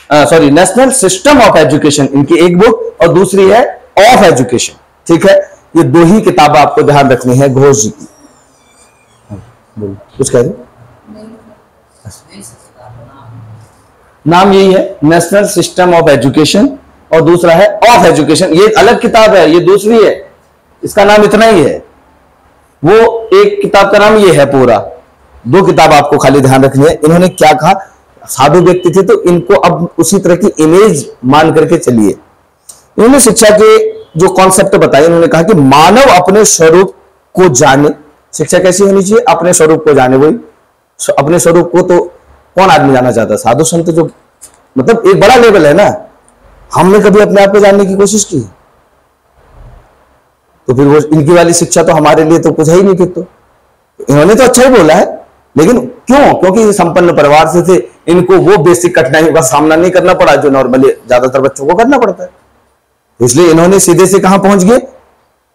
Sorry, national system of education, इनकी एक book, और दूसरी है ऑफ एजुकेशन। ठीक है, ये दो ही किताबें आपको ध्यान रखनी है घोष जी की। कुछ कह रहे? नाम यही है, नेशनल सिस्टम ऑफ एजुकेशन, और दूसरा है ऑफ एजुकेशन। ये अलग किताब है, ये दूसरी है, इसका नाम इतना ही है। वो एक किताब का नाम ये है पूरा। दो किताब आपको खाली ध्यान रखनी है। इन्होंने क्या कहा, साधु व्यक्ति थे तो इनको अब उसी तरह की इमेज मान करके चलिए। इन्होंने शिक्षा के जो कॉन्सेप्ट बताए, उन्होंने कहा कि मानव अपने स्वरूप को जाने। शिक्षा कैसी होनी चाहिए? अपने स्वरूप को जाने। वही अपने स्वरूप को तो कौन आदमी जाना चाहता है? साधु संत, जो मतलब एक बड़ा लेवल है ना। हमने कभी अपने आप को जानने की कोशिश की? तो फिर वो इनकी वाली शिक्षा तो हमारे लिए तो कुछ है ही नहीं। फिर तो इन्होंने तो अच्छा ही बोला है, लेकिन क्यों? क्योंकि ये संपन्न परिवार से थे, इनको वो बेसिक कठिनाइयों का सामना नहीं करना पड़ा जो नॉर्मली ज्यादातर बच्चों को करना पड़ता है। इसलिए इन्होंने सीधे से कहां पहुंच गए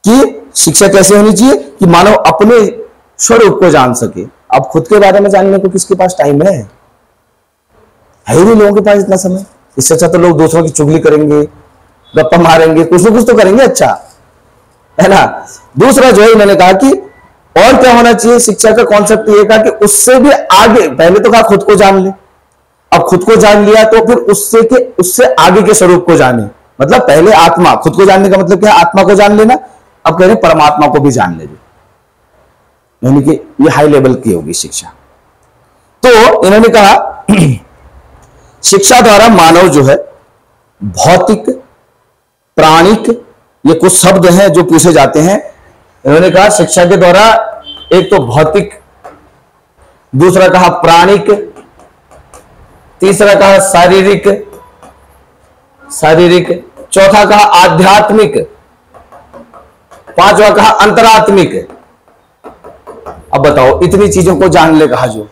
कि शिक्षा कैसे होनी चाहिए कि मानव अपने स्वरूप को जान सके। अब खुद के बारे में जानने को किसके पास टाइम है ही नहीं लोगों के पास इतना समय। इससे अच्छा तो लोग दूसरों की चुगली करेंगे, गप्पा मारेंगे, कुछ ना कुछ तो करेंगे, अच्छा है ना। दूसरा जो है, इन्होंने कहा कि और क्या होना चाहिए, शिक्षा का कॉन्सेप्ट ये कहा कि उससे भी आगे, पहले तो कहा खुद को जान ले, अब खुद को जान लिया तो फिर उससे आगे के स्वरूप को जाने। मतलब पहले आत्मा, खुद को जानने का मतलब क्या है? आत्मा को जान लेना। अब कह रहे परमात्मा को भी जान ले, यानी कि ये हाई लेवल की होगी शिक्षा। तो इन्होंने कहा शिक्षा द्वारा मानव जो है भौतिक, प्राणिक, ये कुछ शब्द हैं जो पूछे जाते हैं। इन्होंने कहा शिक्षा के द्वारा एक तो भौतिक, दूसरा कहा प्राणिक, तीसरा कहा शारीरिक, चौथा कहा आध्यात्मिक, पांचवा कहा अंतरात्मिक। अब बताओ, इतनी चीजों को जान ले कहा। जो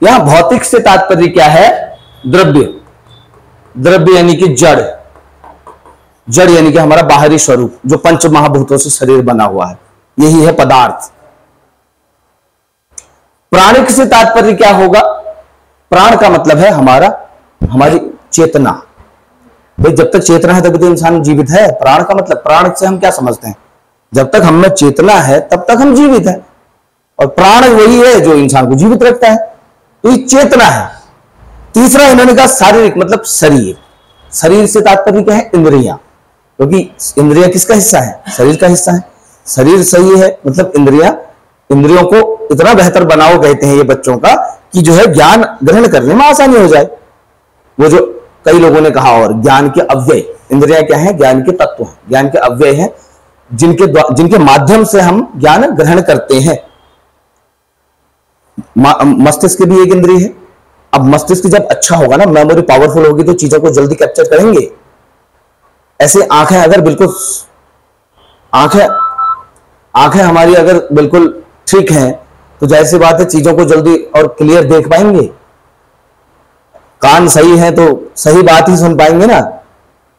यहां भौतिक से तात्पर्य क्या है? द्रव्य यानी कि जड़ यानी कि हमारा बाहरी स्वरूप, जो पंच महाभूतों से शरीर बना हुआ है, यही है पदार्थ। प्राणिक से तात्पर्य क्या होगा? प्राण का मतलब है हमारी चेतना। भाई जब तक चेतना है तभी तो इंसान जीवित है। प्राण का मतलब, प्राण से हम क्या समझते हैं? जब तक हम में चेतना है तब तक हम जीवित हैं, और प्राण वही है जो इंसान को जीवित रखता है। तो ये चेतना है। तीसरा इन्होंने कहा शारीरिक, मतलब शरीर से तात्पर्य क्या है? इंद्रियां, क्योंकि इंद्रियां किसका हिस्सा है? शरीर का हिस्सा है। शरीर सही है मतलब इंद्रियों को इतना बेहतर बनाओ, कहते हैं ये बच्चों का, कि जो है ज्ञान ग्रहण करने में आसानी हो जाए। वो जो कई लोगों ने कहा, और ज्ञान के अव्यय, इंद्रियां क्या है? ज्ञान के तत्व हैं, ज्ञान के अव्यय हैं, जिनके माध्यम से हम ज्ञान ग्रहण करते हैं। मस्तिष्क भी एक इंद्रिय है। अब मस्तिष्क जब अच्छा होगा ना, मेमोरी पावरफुल होगी, तो चीजों को जल्दी कैप्चर करेंगे। ऐसे आंखें अगर बिल्कुल आंखें हमारी अगर बिल्कुल ठीक हैं, तो जाहिर सी बात है चीजों को जल्दी और क्लियर देख पाएंगे। कान सही है तो सही बात ही सुन पाएंगे ना।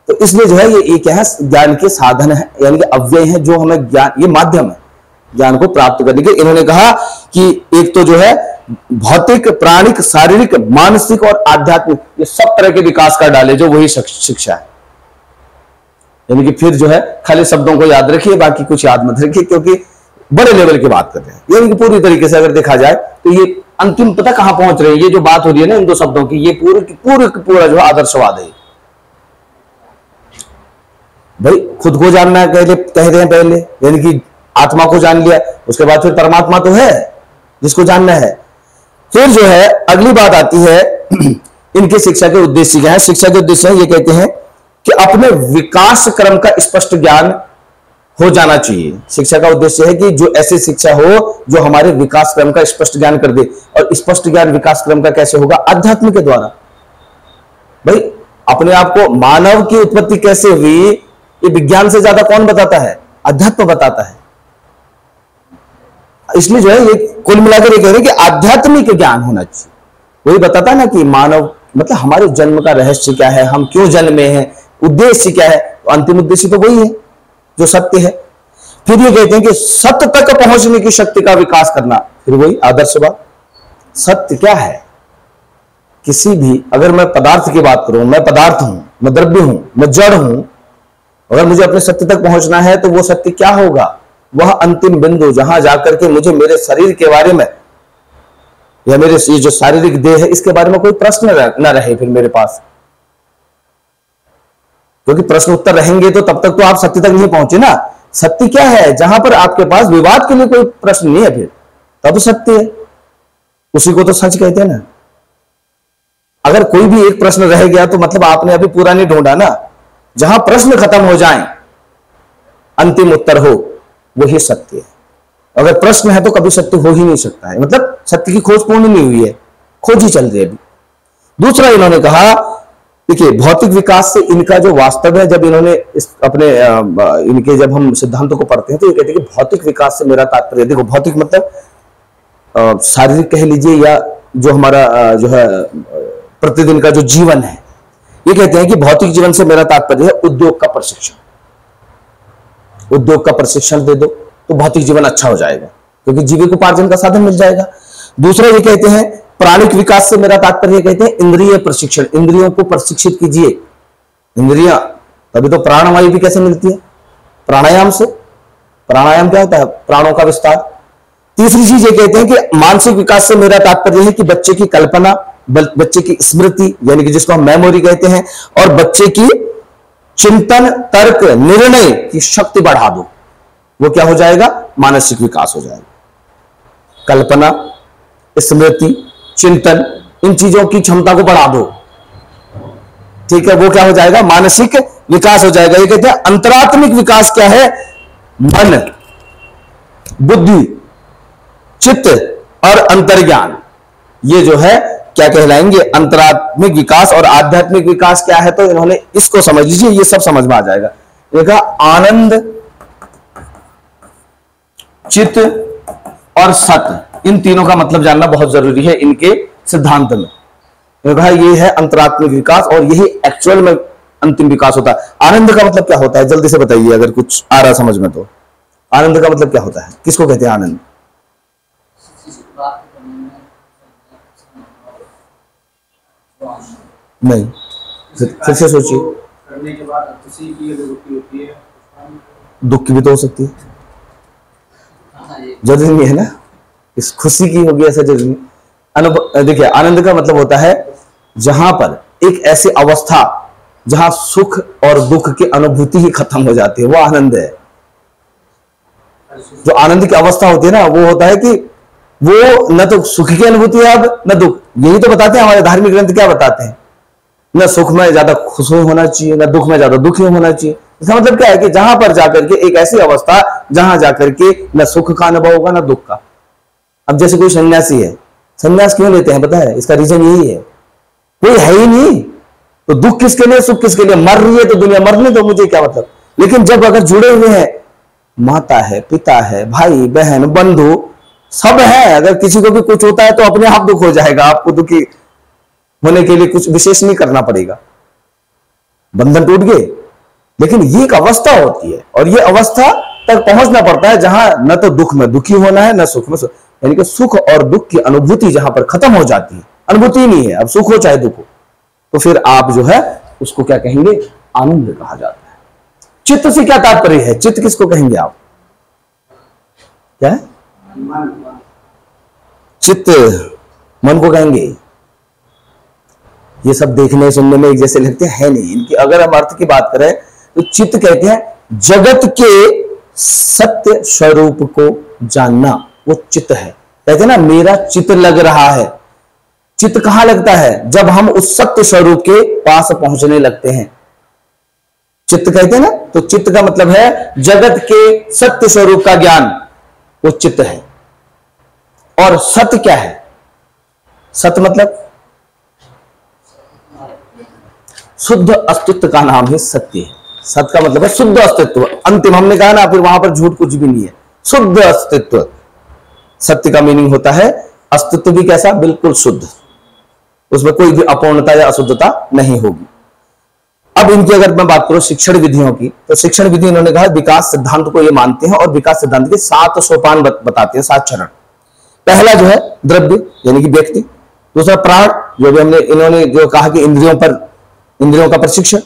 तो इसलिए जो है ये क्या है? ज्ञान के साधन है, यानी कि अव्यय है, जो हमें ज्ञान, ये माध्यम है ज्ञान को प्राप्त करने के। इन्होंने कहा कि एक तो जो है भौतिक, प्राणिक, शारीरिक, मानसिक और आध्यात्मिक, ये सब तरह के विकास कर डाले, जो वही शिक्षा है। यानी कि फिर जो है खाली शब्दों को याद रखिए, बाकी कुछ याद मत रखिए, क्योंकि बड़े लेवल की बात कर रहे हैं। यानी कि पूरी तरीके से अगर देखा जाए तो ये अंतिम पता कहां पहुंच रहे हैं? ये जो बात हो रही है ना इन दो शब्दों की, ये पूरा जो आदर्शवाद है। भाई खुद को जानना कह रहे हैं पहले, यानी कि आत्मा को जान लिया, उसके बाद फिर परमात्मा तो है जिसको जानना है। फिर जो है अगली बात आती है इनके शिक्षा के उद्देश्य क्या है? शिक्षा के उद्देश्य है, ये कहते हैं कि अपने विकास क्रम का स्पष्ट ज्ञान हो जाना चाहिए। शिक्षा का उद्देश्य है कि जो ऐसी शिक्षा हो जो हमारे विकास क्रम का स्पष्ट ज्ञान कर दे। और स्पष्ट ज्ञान विकास क्रम का कैसे होगा? अध्यात्म के द्वारा। भाई अपने आप को, मानव की उत्पत्ति कैसे हुई, ये विज्ञान से ज्यादा कौन बताता है? अध्यात्म बताता है। इसलिए जो है ये कुल मिलाकर ये कह रहे हैं कि आध्यात्मिक ज्ञान होना चाहिए। वही बताता है ना कि मानव मतलब हमारे जन्म का रहस्य क्या है, हम क्यों जन्मे हैं, उद्देश्य क्या है। तो अंतिम उद्देश्य तो वही है जो सत्य है। फिर ये कहते हैं कि सत्य तक पहुंचने की शक्ति का विकास करना, फिर वही आदर्शवाद। सत्य क्या है? किसी भी, अगर मैं पदार्थ की बात करूं, मैं पदार्थ हूं, मैं द्रव्य हूं, मैं जड़ हूं, अगर मुझे अपने सत्य तक पहुंचना है तो वो सत्य क्या होगा? वह अंतिम बिंदु जहां जाकर के मुझे मेरे शरीर के बारे में या मेरे ये जो शारीरिक देह है इसके बारे में कोई प्रश्न न रहे फिर मेरे पास, क्योंकि प्रश्न उत्तर रहेंगे तो तब तक तो आप सत्य तक नहीं पहुंचे ना। सत्य क्या है? जहां पर आपके पास विवाद के लिए कोई प्रश्न नहीं है, फिर तब सत्य है, उसी को तो सच कहते हैं ना। अगर कोई भी एक प्रश्न रह गया तो मतलब आपने अभी पूरा नहीं ढूंढा ना। जहां प्रश्न खत्म हो जाएं, अंतिम उत्तर हो, वही सत्य है। अगर प्रश्न है तो कभी सत्य हो ही नहीं सकता है, मतलब सत्य की खोज पूर्ण नहीं हुई है, खोज ही चल रही है अभी। दूसरा इन्होंने कहा, देखिए भौतिक विकास से इनका जो वास्तव है, जब इन्होंने इस अपने इनके जब हम सिद्धांतों को पढ़ते हैं तो ये कहते हैं कि भौतिक विकास से मेरा तात्पर्य, देखो भौतिक मतलब शारीरिक कह लीजिए या जो हमारा जो है प्रतिदिन का जो जीवन है, ये कहते हैं कि भौतिक जीवन से मेरा तात्पर्य है उद्योग का प्रशिक्षण। उद्योग का प्रशिक्षण दे दो तो भौतिक जीवन अच्छा हो जाएगा, क्योंकि जीविकोपार्जन का साधन मिल जाएगा। दूसरा ये कहते हैं प्राणिक विकास से मेरा तात्पर्य कहते हैं इंद्रिय प्रशिक्षण, इंद्रियों को प्रशिक्षित कीजिए। इंद्रियां, तभी तो प्राणवायु भी कैसे मिलती है? प्राणायाम से। प्राणायाम क्या होता है? प्राणों का विस्तार। तीसरी चीज ये कहते हैं कि मानसिक विकास से मेरा तात्पर्य है कि बच्चे की कल्पना, बच्चे की स्मृति यानी कि जिसको हम मेमोरी कहते हैं, और बच्चे की चिंतन, तर्क, निर्णय की शक्ति बढ़ा दो, वो क्या हो जाएगा? मानसिक विकास हो जाएगा। कल्पना, स्मृति, चिंतन, इन चीजों की क्षमता को बढ़ा दो, ठीक है, वो क्या हो जाएगा? मानसिक विकास हो जाएगा। ये कहते हैं अंतरात्मिक विकास क्या है? मन, बुद्धि, चित्त और अंतर्ज्ञान, ये जो है क्या कहलाएंगे? अंतरात्मिक विकास। और आध्यात्मिक विकास क्या है? तो इन्होंने इसको समझ लीजिए, ये सब समझ में आ जाएगा। देखा, आनंद, चित्त और सत, इन तीनों का मतलब जानना बहुत जरूरी है इनके सिद्धांत में। देखा, ये है अंतरात्मिक विकास और यही एक्चुअल में अंतिम विकास होता है। आनंद का मतलब क्या होता है? जल्दी से बताइए अगर कुछ आ रहा समझ में तो। आनंद का मतलब क्या होता है? किसको कहते हैं आनंद? नहीं, फिर से सोचिए। करने के बाद खुशी की अनुभूति होती है, दुख की भी तो हो सकती है, जरूरी नहीं है ना इस खुशी की होगी ऐसा जरूरी नहीं। अनुभव, देखिए आनंद का मतलब होता है जहां पर एक ऐसी अवस्था जहां सुख और दुख की अनुभूति ही खत्म हो जाती है, वो आनंद है। जो आनंद की अवस्था होती है ना, वो होता है कि वो न तो सुख की अनुभूति है अब न दुख। यही तो बताते हैं हमारे धार्मिक ग्रंथ, क्या बताते हैं? न सुख में ज्यादा खुश होना चाहिए, न दुख में ज्यादा दुखी होना चाहिए। इसका मतलब क्या है कि जहां पर जाकर के एक ऐसी अवस्था जहां जाकर के न सुख का अनुभव होगा न दुख का। अब जैसे कोई सन्यासी है, सन्यास क्यों लेते हैं पता है? इसका रीजन यही है, कोई है ही नहीं तो दुख किसके लिए, सुख किसके लिए? मर रही है तो दुनिया मरने दो, मुझे क्या मतलब। लेकिन जब अगर जुड़े हुए हैं, माता है, पिता है, भाई बहन, बंधु सब है, अगर किसी को भी कुछ होता है तो अपने आप दुख हो जाएगा, आपको दुखी होने के लिए कुछ विशेष नहीं करना पड़ेगा, बंधन टूट गए। लेकिन ये एक अवस्था होती है और ये अवस्था तक पहुंचना पड़ता है जहां न तो दुख में दुखी होना है न सुख में सुख, यानी कि सुख और दुख की अनुभूति जहां पर खत्म हो जाती है, अनुभूति नहीं है, अब सुख हो चाहे दुख हो, तो फिर आप जो है उसको क्या कहेंगे? आनंद कहा जाता है। चित्त से क्या तात्पर्य है? चित्त किसको कहेंगे आप? क्या है? चित्त मन को कहेंगे। ये सब देखने सुनने में एक जैसे लगते हैं नहीं, इनकी अगर हम अर्थ की बात करें तो चित्त कहते हैं जगत के सत्य स्वरूप को जानना, वो चित्त है। कहते हैं ना मेरा चित्त लग रहा है। चित्त कहां लगता है? जब हम उस सत्य स्वरूप के पास पहुंचने लगते हैं, चित्त कहते हैं ना। तो चित्त का मतलब है जगत के सत्य स्वरूप का ज्ञान, वो चित्त है। और सत्य क्या है? सत्य मतलब शुद्ध अस्तित्व का नाम ही सत्य है। सत्य का मतलब है शुद्ध अस्तित्व, अंतिम हमने कहा ना, फिर वहां पर झूठ कुछ भी नहीं है, शुद्ध अस्तित्व। सत्य का मीनिंग होता है अस्तित्व भी कैसा? बिल्कुल शुद्ध, उसमें कोई भी अपूर्णता या अशुद्धता नहीं होगी। अब इनकी अगर मैं बात करूं शिक्षण विधियों की, तो शिक्षण विधि इन्होंने कहा विकास सिद्धांत को ये मानते हैं और विकास सिद्धांत के 7 सोपान बताते हैं, 7 चरण। पहला जो है द्रव्य यानी कि व्यक्ति, दूसरा प्राण, जो भी हमने इन्होंने जो कहा कि इंद्रियों का प्रशिक्षण।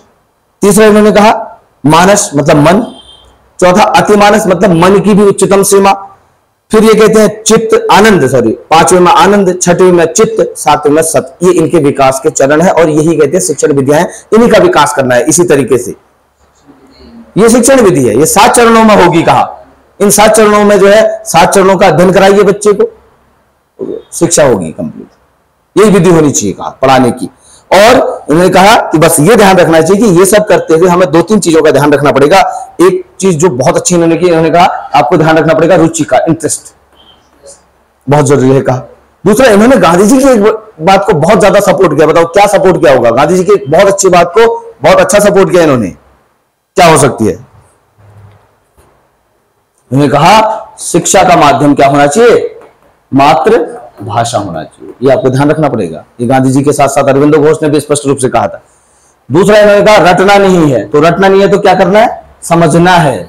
तीसरा इन्होंने कहा मानस मतलब मन। चौथा अतिमानस मतलब मन की भी उच्चतम सीमा। फिर ये कहते हैं चित्त आनंद, सॉरी, पांचवें में आनंद, छठवें में चित्त, सातवें में सत। ये इनके विकास के चरण है और यही कहते हैं शिक्षण विधियां हैं, इन्हीं का विकास करना है। इसी तरीके से ये शिक्षण विधि है, ये 7 चरणों में होगी कहा। इन 7 चरणों में जो है 7 चरणों का अध्ययन कराइए बच्चे को, शिक्षा होगी कंप्लीट। यही विधि होनी चाहिए कहा पढ़ाने की। और उन्होंने कहा कि बस ये ध्यान रखना चाहिए कि ये सब करते हुए हमें 2-3 चीजों का ध्यान रखना पड़ेगा। एक चीज जो बहुत अच्छी इन्होंने की, इन्होंने कहा आपको ध्यान रखना पड़ेगा रुचि का, इंटरेस्ट बहुत जरूरी है कहा। दूसरा इन्होंने गांधी जी की एक बात को बहुत ज्यादा सपोर्ट किया। बताओ क्या सपोर्ट किया होगा? गांधी जी की एक बहुत अच्छी बात को बहुत अच्छा सपोर्ट किया इन्होंने। क्या हो सकती है? उन्होंने कहा शिक्षा का माध्यम क्या होना चाहिए? मातृ भाषा होना चाहिए। ये आपको ध्यान रखना पड़ेगा। ये गांधी जी के साथ साथ अरविंदो घोष ने भी स्पष्ट रूप से कहा था। दूसरा इन्होंने कहा रटना नहीं है, तो रटना नहीं है तो क्या करना है? समझना है।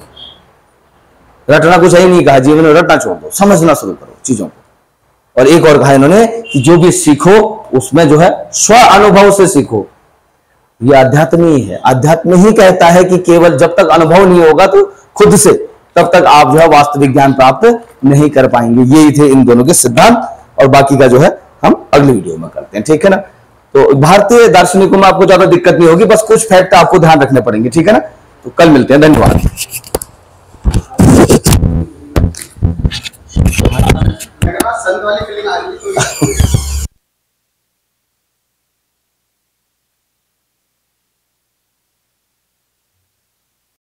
रटना कुछ है ही नहीं कहा, जीवन में रटना छोड़ दो, समझना शुरू करो चीजों को। और एक और कहा इन्होंने कि जो भी सीखो उसमें जो है स्व अनुभव से सीखो। ये अध्यात्म ही है। अध्यात्म ही कहता है कि केवल जब तक अनुभव नहीं होगा तो खुद से, तब तक आप जो है वास्तविक ज्ञान प्राप्त नहीं कर पाएंगे। यही थे इन दोनों के सिद्धांत। और बाकी का जो है हम अगली वीडियो में करते हैं, ठीक है ना। तो भारतीय दार्शनिकों में आपको ज्यादा दिक्कत नहीं होगी, बस कुछ फैक्ट आपको ध्यान रखने पड़ेंगे, ठीक है ना। तो कल मिलते हैं, धन्यवाद। संत वाली फीलिंग आ रही है।